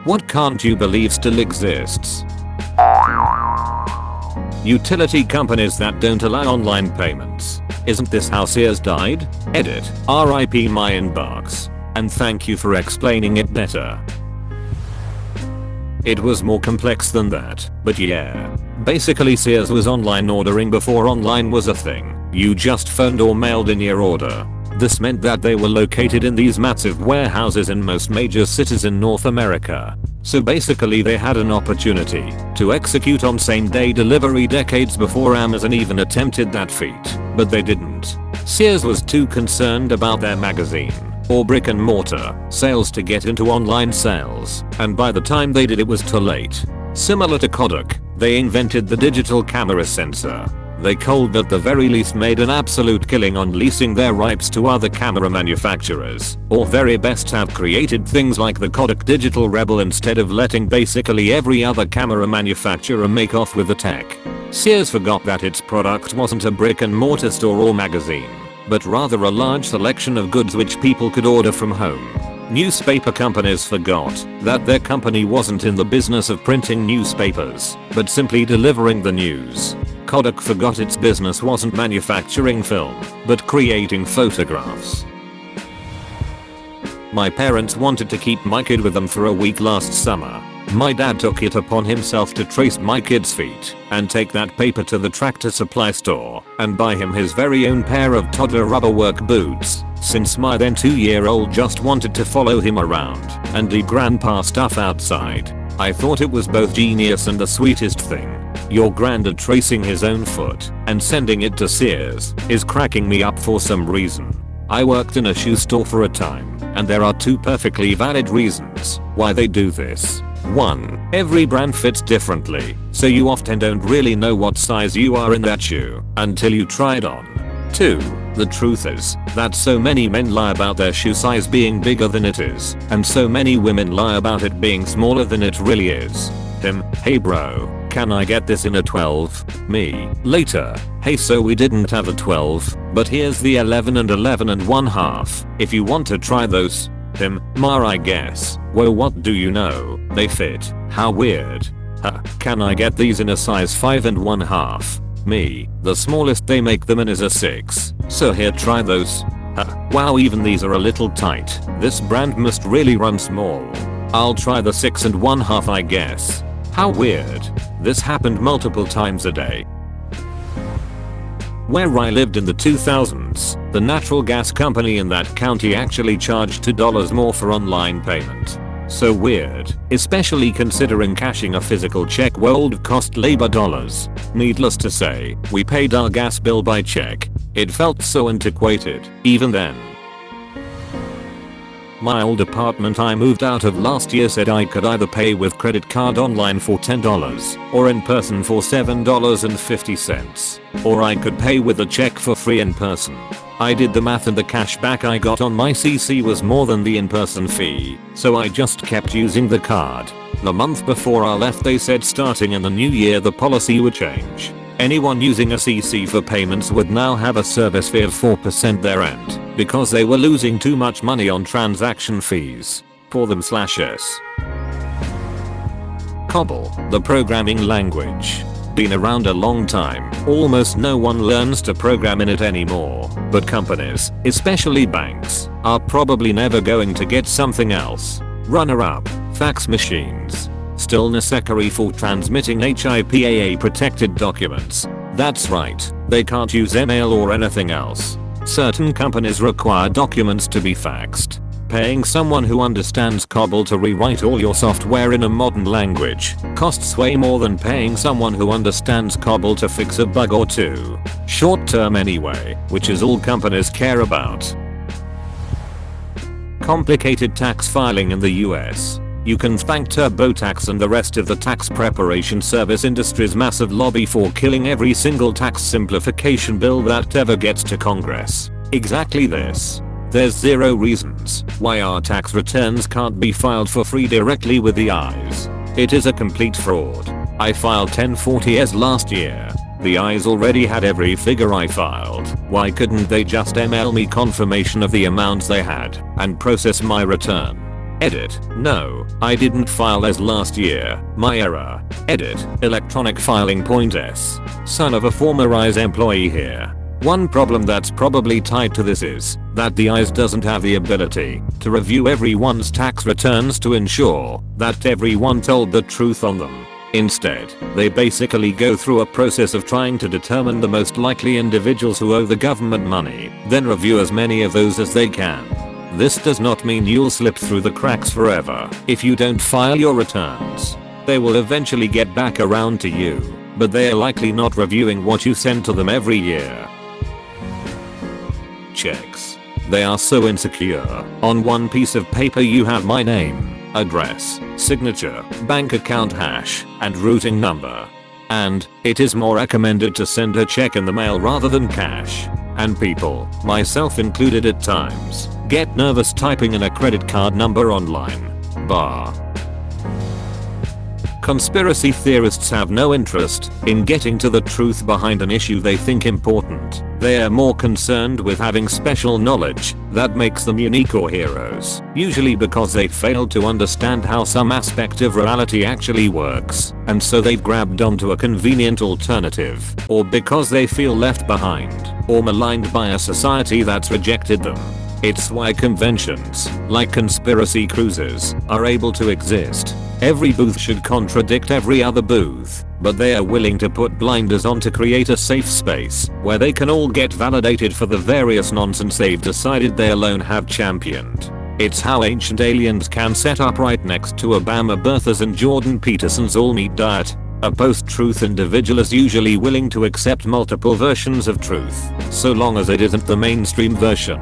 What can't you believe still exists? Utility companies that don't allow online payments. Isn't this how Sears died? Edit. RIP my inbox. And thank you for explaining it better. It was more complex than that, but yeah. Basically Sears was online ordering before online was a thing. You just phoned or mailed in your order. This meant that they were located in these massive warehouses in most major cities in North America. So basically they had an opportunity to execute on same-day delivery decades before Amazon even attempted that feat. But they didn't. Sears was too concerned about their magazine or brick and mortar sales to get into online sales, and by the time they did it was too late. Similar to Kodak, they invented the digital camera sensor. They cold at the very least made an absolute killing on leasing their rights to other camera manufacturers, or very best have created things like the Kodak Digital Rebel instead of letting basically every other camera manufacturer make off with the tech. Sears forgot that its product wasn't a brick and mortar store or magazine, but rather a large selection of goods which people could order from home. Newspaper companies forgot that their company wasn't in the business of printing newspapers, but simply delivering the news. Kodak forgot its business wasn't manufacturing film, but creating photographs. My parents wanted to keep my kid with them for a week last summer. My dad took it upon himself to trace my kid's feet and take that paper to the Tractor Supply store and buy him his very own pair of toddler rubber work boots, since my then 2-year-old just wanted to follow him around and do grandpa stuff outside. I thought it was both genius and the sweetest thing. Your granddad tracing his own foot and sending it to Sears is cracking me up for some reason. I worked in a shoe store for a time, and there are two perfectly valid reasons why they do this. 1. Every brand fits differently, so you often don't really know what size you are in that shoe until you try it on. 2. The truth is that so many men lie about their shoe size being bigger than it is, and so many women lie about it being smaller than it really is. Hey bro, can I get this in a 12? Me. Later. Hey, so we didn't have a 12, but here's the 11 and 11 and 1/2. If you want to try those. Ma, I guess. Whoa, what do you know? They fit. How weird. Can I get these in a size 5 and 1/2? Me. The smallest they make them in is a 6. So here, try those. Wow, even these are a little tight. This brand must really run small. I'll try the 6 and 1/2, I guess. How weird. This happened multiple times a day. Where I lived in the 2000s, the natural gas company in that county actually charged $2 more for online payment. So weird, especially considering cashing a physical check would cost labor dollars. Needless to say, we paid our gas bill by check. It felt so antiquated, even then. My old apartment I moved out of last year said I could either pay with credit card online for $10 or in person for $7.50. Or I could pay with a check for free in person. I did the math and the cash back I got on my CC was more than the in-person fee, so I just kept using the card. The month before I left they said starting in the new year the policy would change. Anyone using a CC for payments would now have a service fee of 4% their end, because they were losing too much money on transaction fees. Pour them/s. COBOL, the programming language. Been around a long time, almost no one learns to program in it anymore, but companies, especially banks, are probably never going to get something else. Runner-up, fax machines. Still necessary for transmitting HIPAA protected documents. That's right, they can't use email or anything else. Certain companies require documents to be faxed. Paying someone who understands COBOL to rewrite all your software in a modern language costs way more than paying someone who understands COBOL to fix a bug or two. Short term anyway, which is all companies care about. Complicated tax filing in the US. You can thank TurboTax and the rest of the tax preparation service industry's massive lobby for killing every single tax simplification bill that ever gets to Congress. Exactly this. There's zero reasons why our tax returns can't be filed for free directly with the IRS. It is a complete fraud. I filed 1040s last year. The IRS already had every figure I filed. Why couldn't they just email me confirmation of the amounts they had and process my return? Edit. No, I didn't file as last year. My error. Edit. Electronic filing point S. Son of a former ICE employee here. One problem that's probably tied to this is that the ICE doesn't have the ability to review everyone's tax returns to ensure that everyone told the truth on them. Instead, they basically go through a process of trying to determine the most likely individuals who owe the government money, then review as many of those as they can. This does not mean you'll slip through the cracks forever if you don't file your returns. They will eventually get back around to you, but they are likely not reviewing what you send to them every year. Checks. They are so insecure. On one piece of paper you have my name, address, signature, bank account hash, and routing number. And it is more recommended to send a check in the mail rather than cash. And people, myself included at times, get nervous typing in a credit card number online. Conspiracy theorists have no interest in getting to the truth behind an issue they think important. They are more concerned with having special knowledge that makes them unique or heroes, usually because they failed to understand how some aspect of reality actually works, and so they've grabbed onto a convenient alternative, or because they feel left behind or maligned by a society that's rejected them. It's why conventions, like conspiracy cruises, are able to exist. Every booth should contradict every other booth, but they are willing to put blinders on to create a safe space where they can all get validated for the various nonsense they've decided they alone have championed. It's how ancient aliens can set up right next to Obama Bertha's and Jordan Peterson's all-meat diet. A post-truth individual is usually willing to accept multiple versions of truth, so long as it isn't the mainstream version.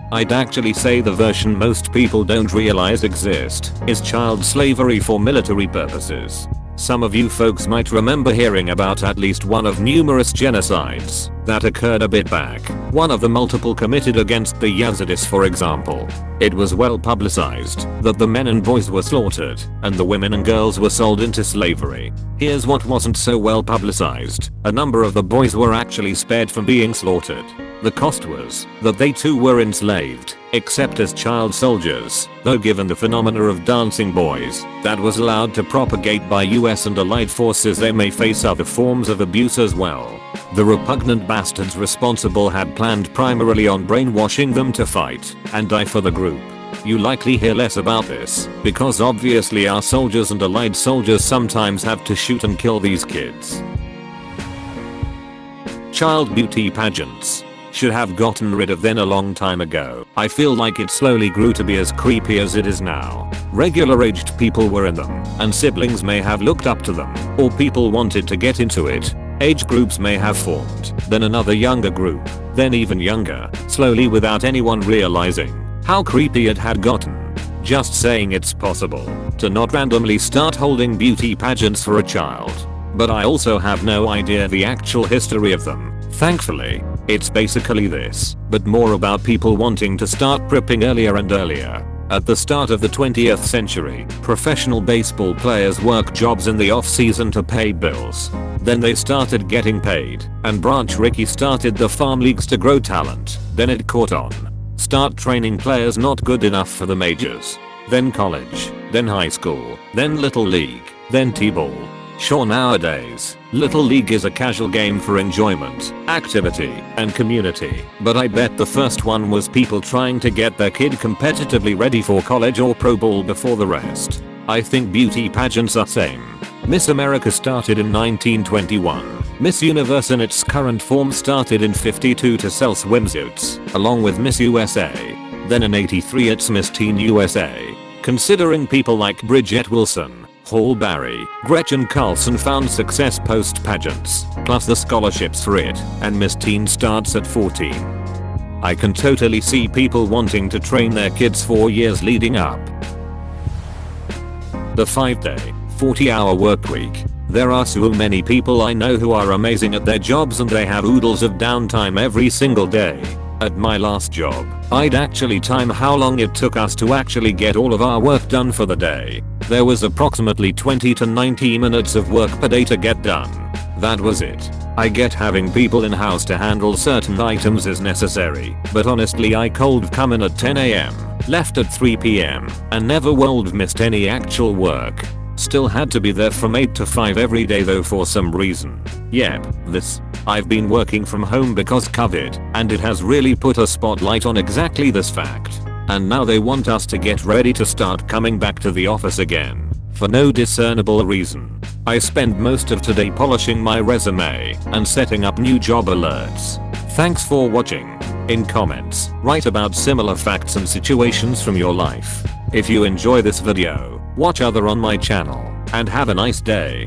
I'd actually say the version most people don't realize exist is child slavery for military purposes. Some of you folks might remember hearing about at least one of numerous genocides that occurred a bit back, one of the multiple committed against the Yazidis for example. It was well publicized that the men and boys were slaughtered and the women and girls were sold into slavery. Here's what wasn't so well publicized: a number of the boys were actually spared from being slaughtered. The cost was that they too were enslaved, except as child soldiers, though given the phenomena of dancing boys that was allowed to propagate by US and allied forces, they may face other forms of abuse as well. The repugnant bastards responsible had planned primarily on brainwashing them to fight and die for the group. You likely hear less about this, because obviously our soldiers and allied soldiers sometimes have to shoot and kill these kids. Child beauty pageants should have gotten rid of them a long time ago. I feel like it slowly grew to be as creepy as it is now. Regular aged people were in them, and siblings may have looked up to them, or people wanted to get into it. Age groups may have formed, then another younger group, then even younger, slowly without anyone realizing how creepy it had gotten. Just saying it's possible to not randomly start holding beauty pageants for a child. But I also have no idea the actual history of them. Thankfully, it's basically this, but more about people wanting to start prepping earlier and earlier. At the start of the 20th century, professional baseball players worked jobs in the off-season to pay bills. Then they started getting paid, and Branch Rickey started the farm leagues to grow talent. Then it caught on. Start training players not good enough for the majors. Then college, then high school, then little league, then t-ball. Sure, nowadays, Little League is a casual game for enjoyment, activity, and community, but I bet the first one was people trying to get their kid competitively ready for college or pro ball before the rest. I think beauty pageants are same. Miss America started in 1921. Miss Universe in its current form started in 52 to sell swimsuits, along with Miss USA. Then in 83 it's Miss Teen USA. Considering people like Bridget Wilson, Hall Barry, Gretchen Carlson found success post pageants, plus the scholarships for it, and Miss Teen starts at 14. I can totally see people wanting to train their kids for years leading up. The 5-day, 40-hour work week. There are so many people I know who are amazing at their jobs and they have oodles of downtime every single day. At my last job, I'd actually time how long it took us to actually get all of our work done for the day. There was approximately 20 to 90 minutes of work per day to get done. That was it. I get having people in house to handle certain items is necessary, but honestly I cold come in at 10 AM, left at 3 PM, and never wold missed any actual work. Still had to be there from 8 to 5 every day though for some reason. Yep, I've been working from home because COVID, and it has really put a spotlight on exactly this fact. And now they want us to get ready to start coming back to the office again, for no discernible reason. I spend most of today polishing my resume and setting up new job alerts. Thanks for watching. In comments, write about similar facts and situations from your life. If you enjoy this video, watch other on my channel, and have a nice day.